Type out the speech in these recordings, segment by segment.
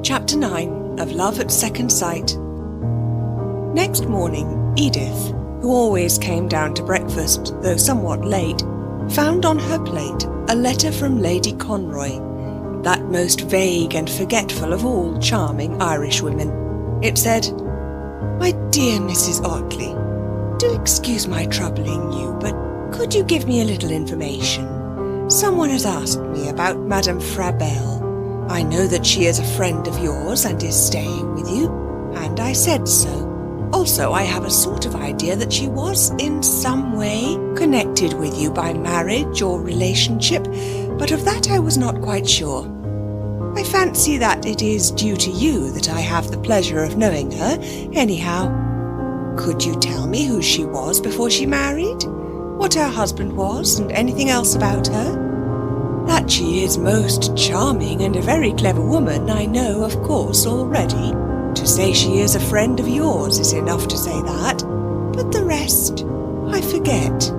Chapter 9 of Love at Second Sight. Next morning, Edith, who always came down to breakfast, though somewhat late, found on her plate a letter from Lady Conroy, that most vague and forgetful of all charming Irish women. It said, "My dear Mrs. Otley, do excuse my troubling you, but could you give me a little information? Someone has asked me about Madame Frabelle. I know that she is a friend of yours and is staying with you, and I said so. Also, I have a sort of idea that she was in some way connected with you by marriage or relationship, but of that I was not quite sure. I fancy that it is due to you that I have the pleasure of knowing her, anyhow. Could you tell me who she was before she married? What her husband was, and anything else about her? That she is most charming and a very clever woman, I know, of course, already. To say she is a friend of yours is enough to say that, but the rest I forget.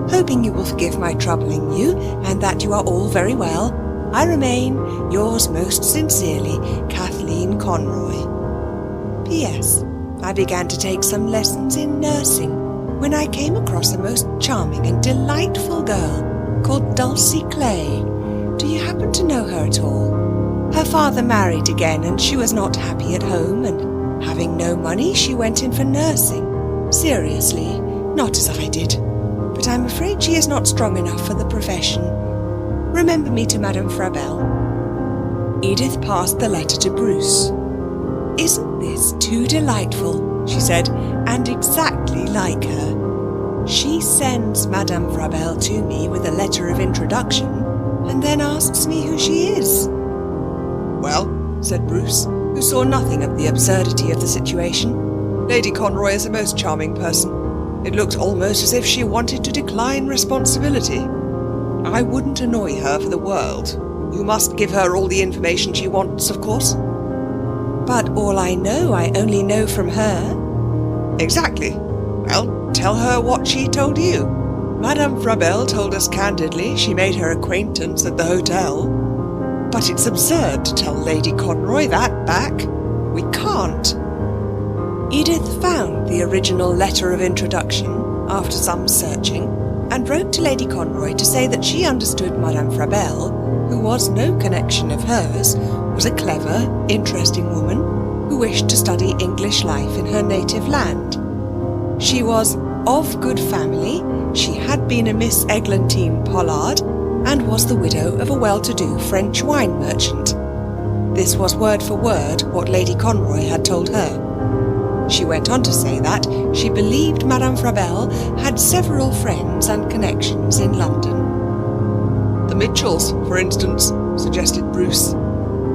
Hoping you will forgive my troubling you, and that you are all very well, I remain, yours most sincerely, Kathleen Conroy. P.S. I began to take some lessons in nursing when I came across a most charming and delightful girl called Dulcie Clay. Do you happen to know her at all? Her father married again, and she was not happy at home, and having no money, she went in for nursing. Seriously, not as I did. But I'm afraid she is not strong enough for the profession. Remember me to Madame Frabelle." Edith passed the letter to Bruce. "Isn't this too delightful?" she said, "and exactly like her. She sends Madame Frabelle to me with a letter of introduction, and then asks me who she is." "Well," said Bruce, who saw nothing of the absurdity of the situation, "Lady Conroy is a most charming person. It looks almost as if she wanted to decline responsibility. I wouldn't annoy her for the world. You must give her all the information she wants, of course." "But all I only know from her." "Exactly. Well, tell her what she told you. Madame Frabelle told us candidly she made her acquaintance at the hotel. But it's absurd to tell Lady Conroy that back. We can't." Edith found the original letter of introduction after some searching, and wrote to Lady Conroy to say that she understood Madame Frabelle, who was no connection of hers, was a clever, interesting woman who wished to study English life in her native land. She was of good family, she had been a Miss Eglantine Pollard, and was the widow of a well-to-do French wine merchant. This was word for word what Lady Conroy had told her. She went on to say that she believed Madame Frabelle had several friends and connections in London. "The Mitchells, for instance," suggested Bruce.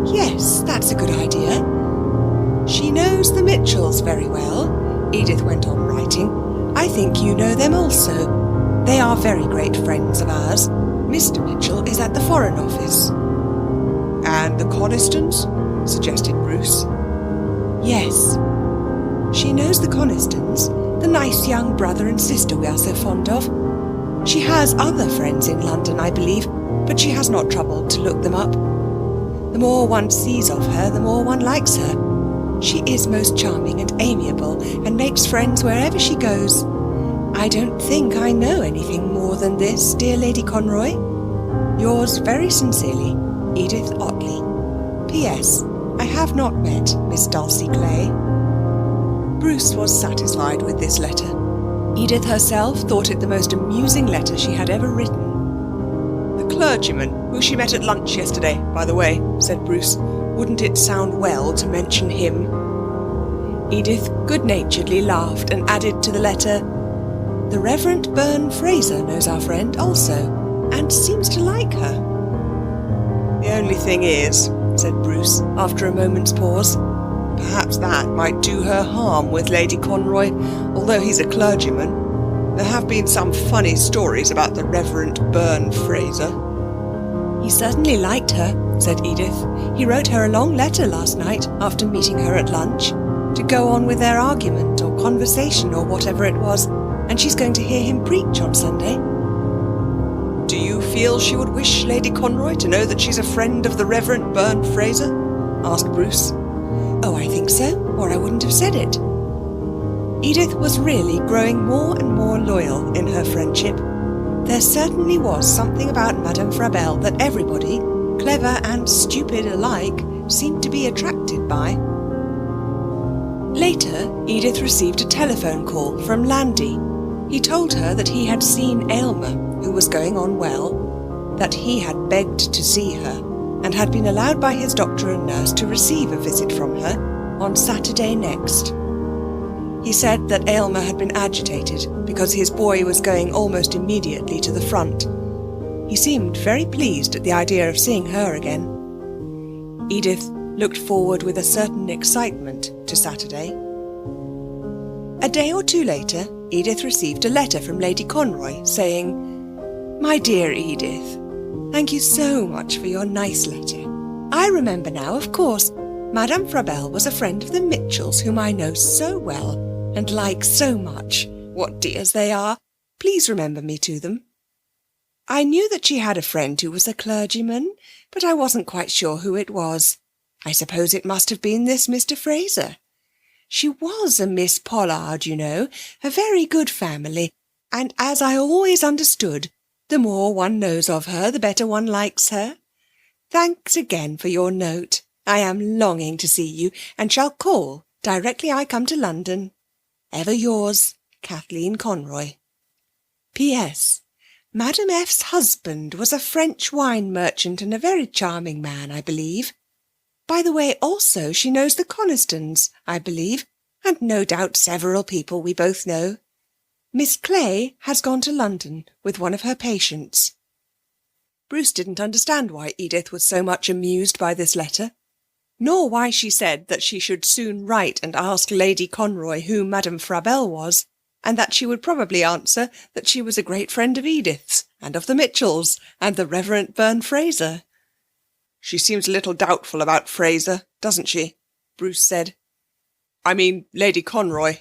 "Yes, that's a good idea." "She knows the Mitchells very well," Edith went on writing. "I think you know them also. They are very great friends of ours. Mr. Mitchell is at the Foreign Office." "And the Conistons?" suggested Bruce. "Yes. She knows the Conistons, the nice young brother and sister we are so fond of. She has other friends in London, I believe, but she has not troubled to look them up. The more one sees of her, the more one likes her. She is most charming and amiable, and makes friends wherever she goes. I don't think I know anything more than this, dear Lady Conroy. Yours very sincerely, Edith Otley. P.S. I have not met Miss Dulcie Clay." Bruce was satisfied with this letter. Edith herself thought it the most amusing letter she had ever written. "The clergyman who she met at lunch yesterday, by the way," said Bruce. "Wouldn't it sound well to mention him?" Edith good-naturedly laughed and added to the letter, "The Reverend Byrne Fraser knows our friend also, and seems to like her." "The only thing is," said Bruce, after a moment's pause, "perhaps that might do her harm with Lady Conroy, although he's a clergyman. There have been some funny stories about the Reverend Byrne Fraser." "He certainly liked her," said Edith. "He wrote her a long letter last night, after meeting her at lunch, to go on with their argument or conversation or whatever it was, and she's going to hear him preach on Sunday." "Do you feel she would wish Lady Conroy to know that she's a friend of the Reverend Byrne Fraser?" asked Bruce. Oh, I think so, or I wouldn't have said it. Edith was really growing more and more loyal in her friendship. There certainly was something about Madame Frabelle that everybody, clever and stupid alike, seemed to be attracted by. Later, Edith received a telephone call from Landy. He told her that he had seen Aylmer, who was going on well, that he had begged to see her, and had been allowed by his doctor and nurse to receive a visit from her on Saturday next. He said that Aylmer had been agitated because his boy was going almost immediately to the front. He seemed very pleased at the idea of seeing her again. Edith looked forward with a certain excitement to Saturday. A day or two later, Edith received a letter from Lady Conroy saying, "My dear Edith, thank you so much for your nice letter. I remember now, of course, Madame Frabelle was a friend of the Mitchells, whom I know so well and like so much. What dears they are! Please remember me to them. I knew that she had a friend who was a clergyman, but I wasn't quite sure who it was. I suppose it must have been this Mr. Fraser. She was a Miss Pollard, you know, a very good family, and as I always understood, the more one knows of her, the better one likes her. Thanks again for your note. I am longing to see you, and shall call directly I come to London. Ever yours, Kathleen Conroy. P.S. Madame F.'s husband was a French wine merchant and a very charming man, I believe. By the way, also, she knows the Conistons, I believe, and no doubt several people we both know. Miss Clay has gone to London with one of her patients." Bruce didn't understand why Edith was so much amused by this letter, nor why she said that she should soon write and ask Lady Conroy who Madame Frabelle was, and that she would probably answer that she was a great friend of Edith's, and of the Mitchells, and the Reverend Byrne Fraser. "She seems a little doubtful about Fraser, doesn't she?" Bruce said. "I mean, Lady Conroy.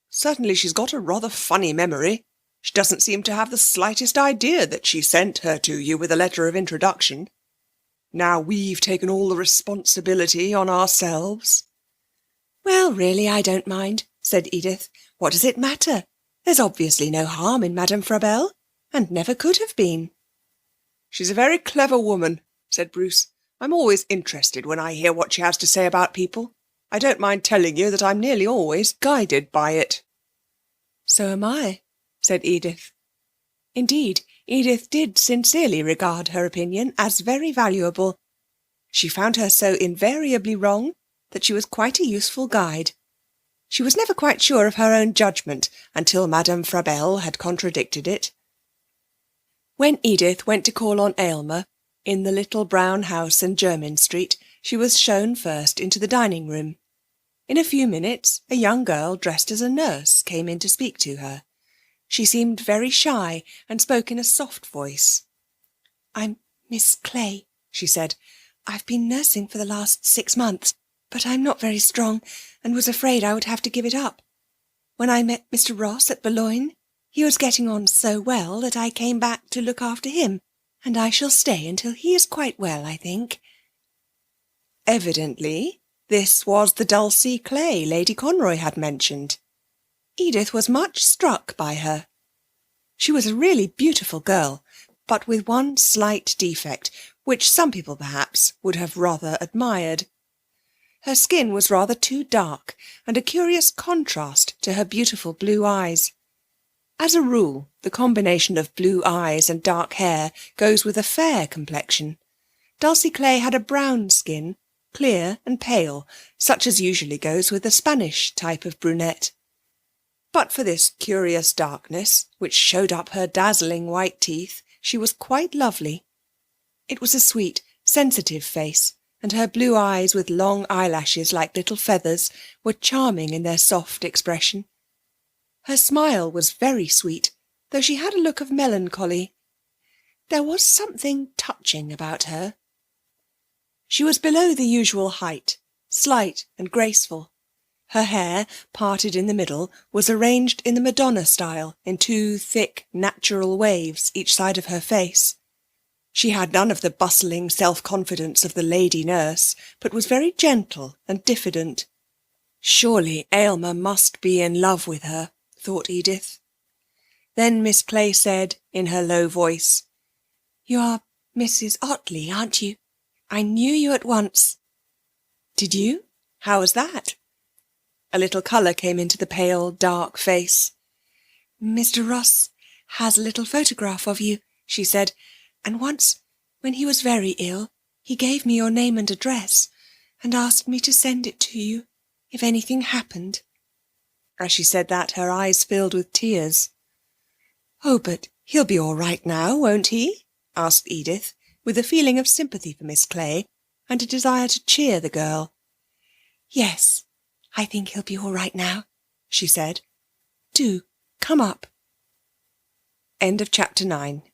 Certainly she's got a rather funny memory. She doesn't seem to have the slightest idea that she sent her to you with a letter of introduction. Now we've taken all the responsibility on ourselves." "Well, really, I don't mind," said Edith. "What does it matter? There's obviously no harm in Madame Frabelle, and never could have been." "She's a very clever woman," said Bruce. "I'm always interested when I hear what she has to say about people. I don't mind telling you that I'm nearly always guided by it." "So am I," said Edith. Indeed, Edith did sincerely regard her opinion as very valuable. She found her so invariably wrong that she was quite a useful guide. She was never quite sure of her own judgment until Madame Frabelle had contradicted it. When Edith went to call on Aylmer, in the little brown house in Jermyn Street, she was shown first into the dining-room. In a few minutes, a young girl dressed as a nurse came in to speak to her. She seemed very shy and spoke in a soft voice. "I'm Miss Clay," she said. "I've been nursing for the last 6 months, but I'm not very strong and was afraid I would have to give it up. When I met Mr. Ross at Boulogne, he was getting on so well that I came back to look after him, and I shall stay until he is quite well, I think." Evidently, this was the Dulcie Clay Lady Conroy had mentioned. Edith was much struck by her. She was a really beautiful girl, but with one slight defect, which some people perhaps would have rather admired. Her skin was rather too dark, and a curious contrast to her beautiful blue eyes. As a rule, the combination of blue eyes and dark hair goes with a fair complexion. Dulcie Clay had a brown skin, clear and pale, such as usually goes with the Spanish type of brunette. But for this curious darkness, which showed up her dazzling white teeth, she was quite lovely. It was a sweet, sensitive face, and her blue eyes with long eyelashes like little feathers were charming in their soft expression. Her smile was very sweet, though she had a look of melancholy. There was something touching about her. She was below the usual height, slight and graceful. Her hair, parted in the middle, was arranged in the Madonna style in 2 thick, natural waves each side of her face. She had none of the bustling self-confidence of the lady nurse, but was very gentle and diffident. Surely Aylmer must be in love with her, thought Edith. Then Miss Clay said, in her low voice, "You are Mrs. Ottley, aren't you? I knew you at once." "Did you? How was that?" A little colour came into the pale, dark face. "Mr. Ross has a little photograph of you," she said, "and once, when he was very ill, he gave me your name and address, and asked me to send it to you, if anything happened." As she said that, her eyes filled with tears. "Oh, but he'll be all right now, won't he?" asked Edith, with a feeling of sympathy for Miss Clay, and a desire to cheer the girl. "Yes, I think he'll be all right now," she said. "Do come up." End of chapter 9.